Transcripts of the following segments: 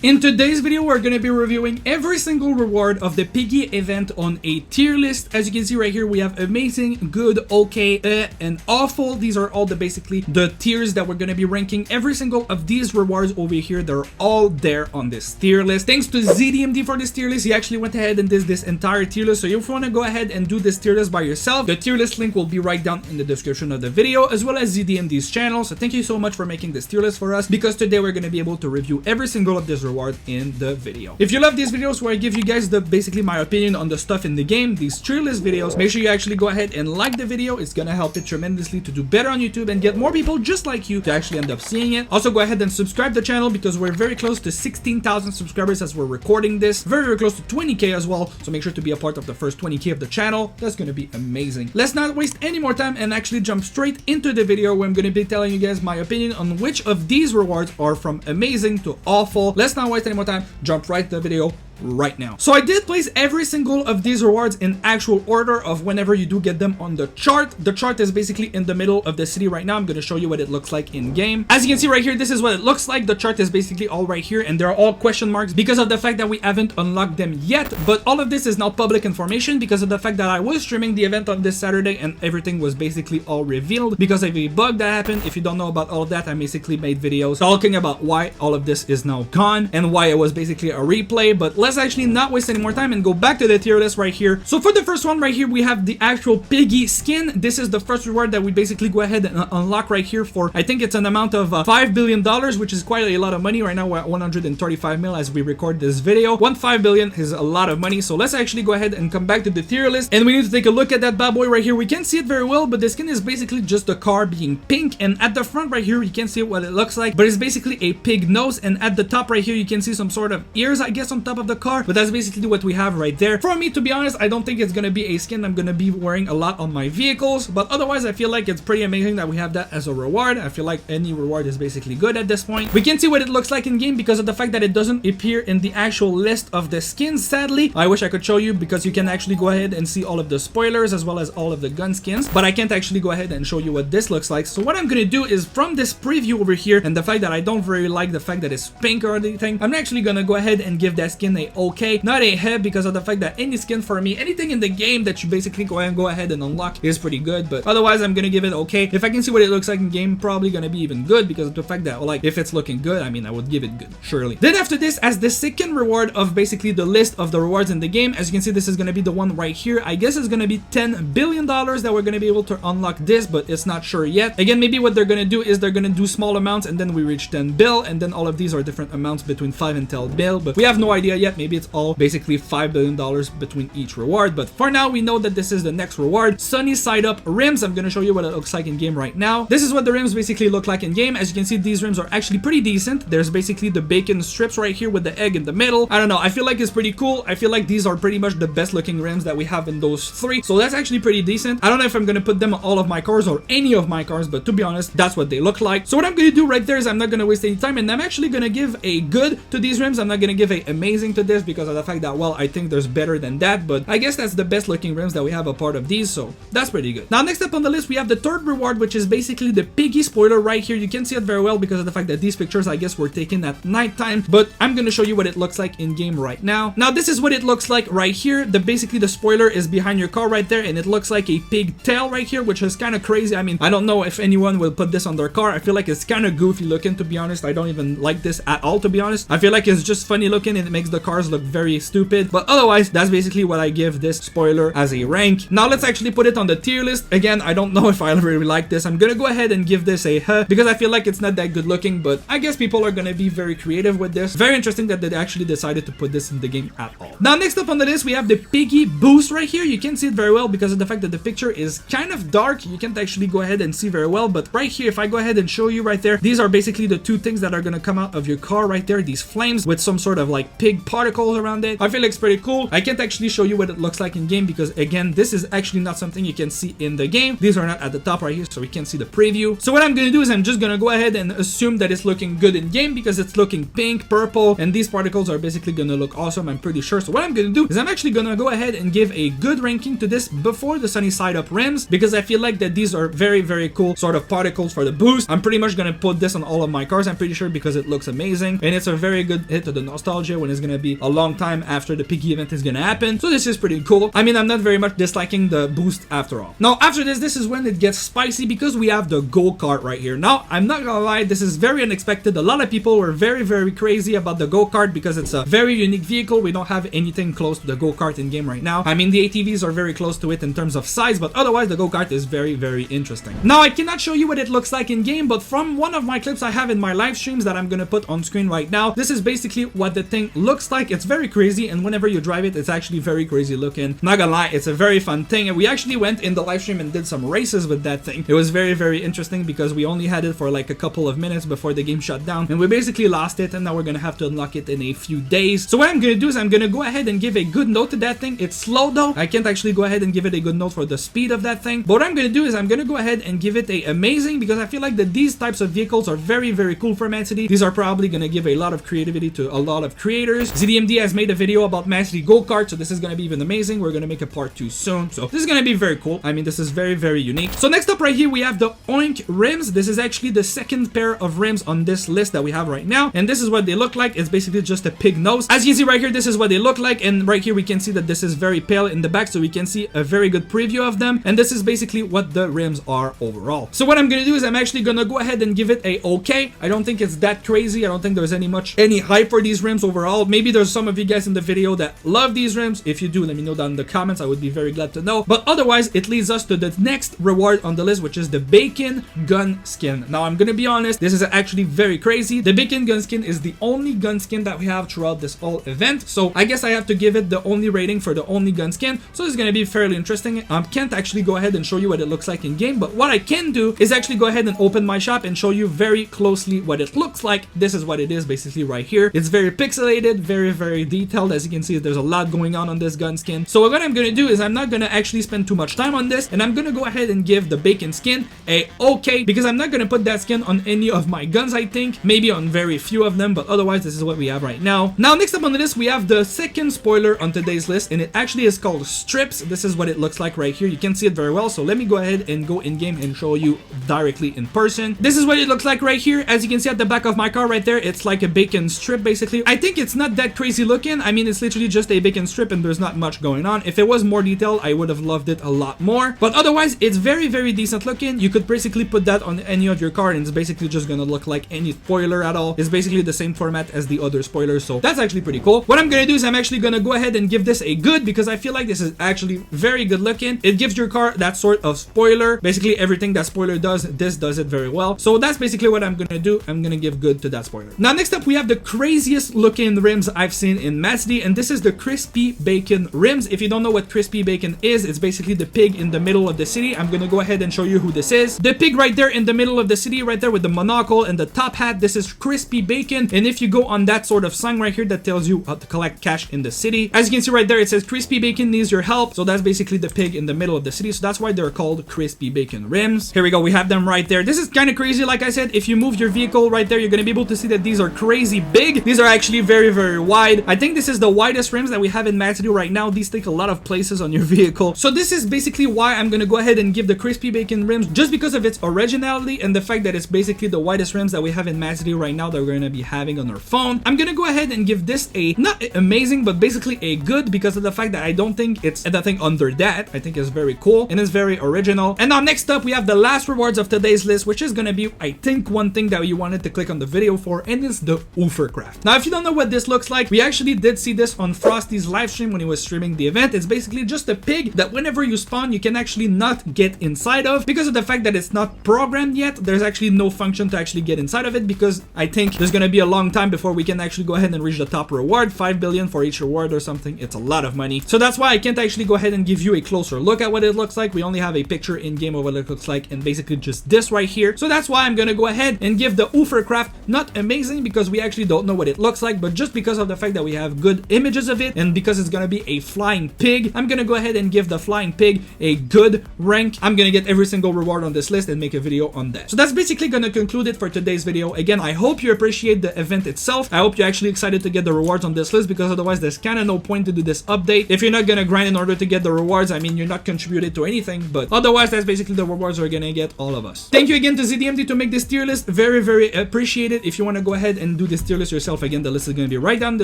In today's video, we're going to be reviewing every single reward of the Piggy event on a tier list. As you can see right here, we have amazing, good, okay, and awful. These are all basically the tiers that we're going to be ranking. Every single of these rewards over here, they're all there on this tier list. Thanks to ZDMD for this tier list. He actually went ahead and did this entire tier list. So if you want to go ahead and do this tier list by yourself, the tier list link will be right down in the description of the video, as well as ZDMD's channel. So thank you so much for making this tier list for us, because today we're going to be able to review every single of these reward in the video. If you love these videos where I give you guys basically my opinion on the stuff in the game, these tier list videos, make sure you actually go ahead and like the video. It's gonna help it tremendously to do better on YouTube and get more people just like you to actually end up seeing it. Also go ahead and subscribe to the channel, because we're very close to 16,000 subscribers as we're recording this. Very close to 20k as well, so make sure to be a part of the first 20k of the channel. That's gonna be amazing. Let's not waste any more time and actually jump straight into the video, where I'm gonna be telling you guys my opinion on which of these rewards are from amazing to awful. Let's not waste any more time, jump right to the video right now. So I did place every single of these rewards in actual order of whenever you do get them on the chart. The chart is basically in the middle of the city right now. I'm going to show you what it looks like in game. As you can see right here, this is what it looks like. The chart is basically all right here, and they're all question marks because of the fact that we haven't unlocked them yet. But all of this is now public information because of the fact that I was streaming the event on this Saturday and everything was basically all revealed because of a bug that happened. If you don't know about all of that, I basically made videos talking about why all of this is now gone and why it was basically a replay. But let's actually not waste any more time and go back to the tier list right here. So for the first one right here, we have the actual Piggy skin. This is the first reward that we basically go ahead and unlock right here for, I think it's an amount of $5 billion, which is quite a lot of money. Right now we're at 135 mil as we record this video. 1.5 billion is a lot of money. So let's actually go ahead and come back to the tier list, and we need to take a look at that bad boy right here. We can't see it very well, but the skin is basically just the car being pink, and at the front right here you can't see what it looks like, but it's basically a pig nose, and at the top right here you can see some sort of ears, I guess, on top of the car. But that's basically what we have right there. For me, to be honest, I don't think it's gonna be a skin I'm gonna be wearing a lot on my vehicles, but otherwise I feel like it's pretty amazing that we have that as a reward. I feel like any reward is basically good at this point. We can't see what it looks like in game because of the fact that it doesn't appear in the actual list of the skins, sadly. I wish I could show you, because you can actually go ahead and see all of the spoilers as well as all of the gun skins, but I can't actually go ahead and show you what this looks like. So what I'm gonna do is, from this preview over here and the fact that I don't very like the fact that it's pink or anything, I'm actually gonna go ahead and give that skin a okay, not a head, because of the fact that any skin for me, anything in the game that you basically go ahead and unlock is pretty good. But otherwise I'm gonna give it okay. If I can see what it looks like in game, probably gonna be even good, because of the fact that, like, if it's looking good, I mean, I would give it good, surely. Then after this, as the second reward of basically the list of the rewards in the game, as you can see, this is gonna be the one right here. I guess it's gonna be $10 billion that we're gonna be able to unlock this, but it's not sure yet. Again, maybe what they're gonna do is they're gonna do small amounts and then we reach 10 bill, and then all of these are different amounts between 5 and 10 bill, but we have no idea yet. Maybe it's all basically $5 billion between each reward. But for now, we know that this is the next reward. Sunny side up rims. I'm gonna show you what it looks like in game right now. This is what the rims basically look like in game. As you can see, these rims are actually pretty decent. There's basically the bacon strips right here with the egg in the middle. I don't know, I feel like it's pretty cool. I feel like these are pretty much the best looking rims that we have in those three, so that's actually pretty decent. I don't know if I'm gonna put them on all of my cars or any of my cars, but to be honest, that's what they look like. So what I'm gonna do right there is I'm not gonna waste any time, and I'm actually gonna give a good to these rims. I'm not gonna give a amazing to this because of the fact that, well, I think there's better than that, but I guess that's the best looking rims that we have a part of these, so that's pretty good. Now next up on the list, we have the third reward, which is basically the Piggy spoiler right here. You can see it very well because of the fact that these pictures, I guess, were taken at nighttime, but I'm gonna show you what it looks like in game right now. Now this is what it looks like right here. Basically the spoiler is behind your car right there, and it looks like a pig tail right here, which is kind of crazy. I mean, I don't know if anyone will put this on their car. I feel like it's kind of goofy looking, to be honest. I don't even like this at all, to be honest. I feel like it's just funny looking and it makes the cars look very stupid, but otherwise that's basically what I give this spoiler as a rank. Now let's actually put it on the tier list. Again, I don't know if I really like this. I'm gonna go ahead and give this a huh, because I feel like it's not that good looking, but I guess people are gonna be very creative with this. Very interesting that they actually decided to put this in the game at all. Now next up on the list, we have the Piggy boost right here. You can see it very well because of the fact that the picture is kind of dark. You can't actually go ahead and see very well, but right here, if I go ahead and show you right there, these are basically the two things that are gonna come out of your car right there. These flames with some sort of like pig paw particles around it. I feel like it's pretty cool. I can't actually show you what it looks like in game because again, this is actually not something you can see in the game. These are not at the top right here, so we can't see the preview. So what I'm gonna do is I'm just gonna go ahead and assume that it's looking good in game because it's looking pink, purple, and these particles are basically gonna look awesome, I'm pretty sure. So what I'm gonna do is I'm actually gonna go ahead and give a good ranking to this before the sunny side up rims because I feel like that these are very, very cool sort of particles for the boost. I'm pretty much gonna put this on all of my cars, I'm pretty sure, because it looks amazing and it's a very good hit to the nostalgia when it's gonna be a long time after the Piggy event is gonna happen. So this is pretty cool. I mean, I'm not very much disliking the boost after all. Now after this is when it gets spicy because we have the go-kart right here. Now I'm not gonna lie, this is very unexpected. A lot of people were very, very crazy about the go-kart because it's a very unique vehicle. We don't have anything close to the go-kart in game right now. I mean, the ATVs are very close to it in terms of size, but otherwise the go-kart is very, very interesting. Now I cannot show you what it looks like in game, but from one of my clips I have in my live streams that I'm gonna put on screen right now, this is basically what the thing looks like. It's very crazy, and whenever you drive it, it's actually very crazy looking. Not gonna lie, it's a very fun thing, and we actually went in the live stream and did some races with that thing. It was very, very interesting because we only had it for like a couple of minutes before the game shut down, and we basically lost it, and now we're gonna have to unlock it in a few days. So what I'm gonna do is I'm gonna go ahead and give a good note to that thing. It's slow though. I can't actually go ahead and give it a good note for the speed of that thing, but what I'm gonna do is I'm gonna go ahead and give it a amazing because I feel like that these types of vehicles are very, very cool for Man City. These are probably gonna give a lot of creativity to a lot of creators. ZDMD has made a video about Man City go-kart, so this is gonna be even amazing. We're gonna make a part 2 soon, so this is gonna be very cool. I mean, this is very, very unique. So next up right here we have the Oink rims. This is actually the second pair of rims on this list that we have right now, and this is what they look like. It's basically just a pig nose. As you can see right here, this is what they look like, and right here we can see that this is very pale in the back, so we can see a very good preview of them, and this is basically what the rims are overall. So what I'm gonna do is I'm actually gonna go ahead and give it a okay. I don't think it's that crazy. I don't think there's any hype for these rims overall. Maybe there's some of you guys in the video that love these rims. If you do, let me know down in the comments. I would be very glad to know. But otherwise, it leads us to the next reward on the list, which is the bacon gun skin. Now I'm gonna be honest, this is actually very crazy. The bacon gun skin is the only gun skin that we have throughout this whole event, so I guess I have to give it the only rating for the only gun skin. So it's gonna be fairly interesting. Can't actually go ahead and show you what it looks like in game, but what I can do is actually go ahead and open my shop and show you very closely what it looks like. This is what it is basically right here. It's very pixelated, very, very detailed. As you can see, there's a lot going on this gun skin. So what I'm gonna do is I'm not gonna actually spend too much time on this, and I'm gonna go ahead and give the bacon skin a okay, because I'm not gonna put that skin on any of my guns. I think maybe on very few of them, but otherwise this is what we have right now. Now next up on the list we have the second spoiler on today's list, and it actually is called strips. This is what it looks like right here. You can see it very well, so let me go ahead and go in game and show you directly in person. This is what it looks like right here. As you can see at the back of my car right there, it's like a bacon strip basically. I think it's not that crazy looking. I mean, it's literally just a bacon strip and there's not much going on. If it was more detailed, I would have loved it a lot more, but otherwise it's very, very decent looking. You could basically put that on any of your car and it's basically just gonna look like any spoiler at all. It's basically the same format as the other spoilers, so that's actually pretty cool. What I'm gonna do is I'm actually gonna go ahead and give this a good, because I feel like this is actually very good looking. It gives your car that sort of spoiler. Basically everything that spoiler does, this does it very well. So that's basically what I'm gonna do. I'm gonna give good to that spoiler. Now next up we have the craziest looking rims I've seen in Man City, and this is the crispy bacon rims. If you don't know what crispy bacon is, it's basically the pig in the middle of the city. I'm gonna go ahead and show you who this is. The pig right there in the middle of the city, right there with the monocle and the top hat, this is crispy bacon. And if you go on that sort of sign right here that tells you how to collect cash in the city, as you can see right there, it says crispy bacon needs your help. So that's basically the pig in the middle of the city, so that's why they're called crispy bacon rims. Here we go, we have them right there. This is kind of crazy. Like I said, if you move your vehicle right there, you're gonna be able to see that these are crazy big. These are actually very, very wide. I think this is the widest rims that we have in Man City right now. These take a lot of places on your vehicle, so this is basically why I'm gonna go ahead and give the crispy bacon rims, just because of its originality and the fact that it's basically the widest rims that we have in Man City right now that we're gonna be having on our phone. I'm gonna go ahead and give this a not amazing, but basically a good, because of the fact that I don't think it's anything under that. I think it's very cool and it's very original. And now next up we have the last rewards of today's list, which is gonna be, I think, one thing that you wanted to click on the video for, and it's the Hoofercraft. Now if you don't know what this looks like, we actually did see this on Frosty's live stream when he was streaming the event. It's basically just a pig that whenever you spawn you can actually not get inside of, because of the fact that it's not programmed yet. There's actually no function to actually get inside of it, because I think there's gonna be a long time before we can actually go ahead and reach the top reward, 5 billion for each reward or something. It's a lot of money, so that's why I can't actually go ahead and give you a closer look at what it looks like. We only have a picture in game of what it looks like, and basically just this right here. So that's why I'm gonna go ahead and give the Hoofercraft not amazing, because we actually don't know what it looks like, but just because of the fact that we have good images of it, and because it's gonna be a flying pig, I'm gonna go ahead and give the flying pig a good rank. I'm gonna get every single reward on this list and make a video on that. So that's basically gonna conclude it for today's video. Again, I hope you appreciate the event itself. I hope you're actually excited to get the rewards on this list, because otherwise there's kind of no point to do this update. If you're not gonna grind in order to get the rewards, I mean, you're not contributed to anything, but otherwise that's basically the rewards we're gonna get, all of us. Thank you again to ZDMD to make this tier list. Very, very appreciated. If you want to go ahead and do this tier list yourself, again, the list is going to be right down in the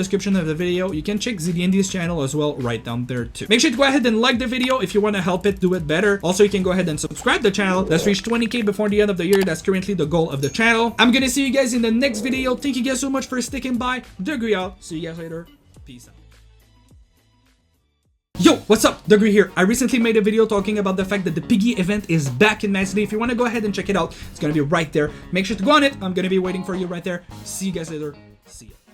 description of the video. You can check ZDMD's channel as well right down there too. Make sure to go ahead and like the video if you want to help it do it better. Also, you can go ahead and subscribe to the channel. Let's reach 20k before the end of the year. That's currently the goal of the channel. I'm gonna see you guys in the next video. Thank you guys so much for sticking by. Degree out. See you guys later. Peace out. Yo, what's up? Degree here. I recently made a video talking about the fact that the Piggy event is back in Mass City. If you want to go ahead and check it out, it's gonna be right there. Make sure to go on it. I'm gonna be waiting for you right there. See you guys later. See ya.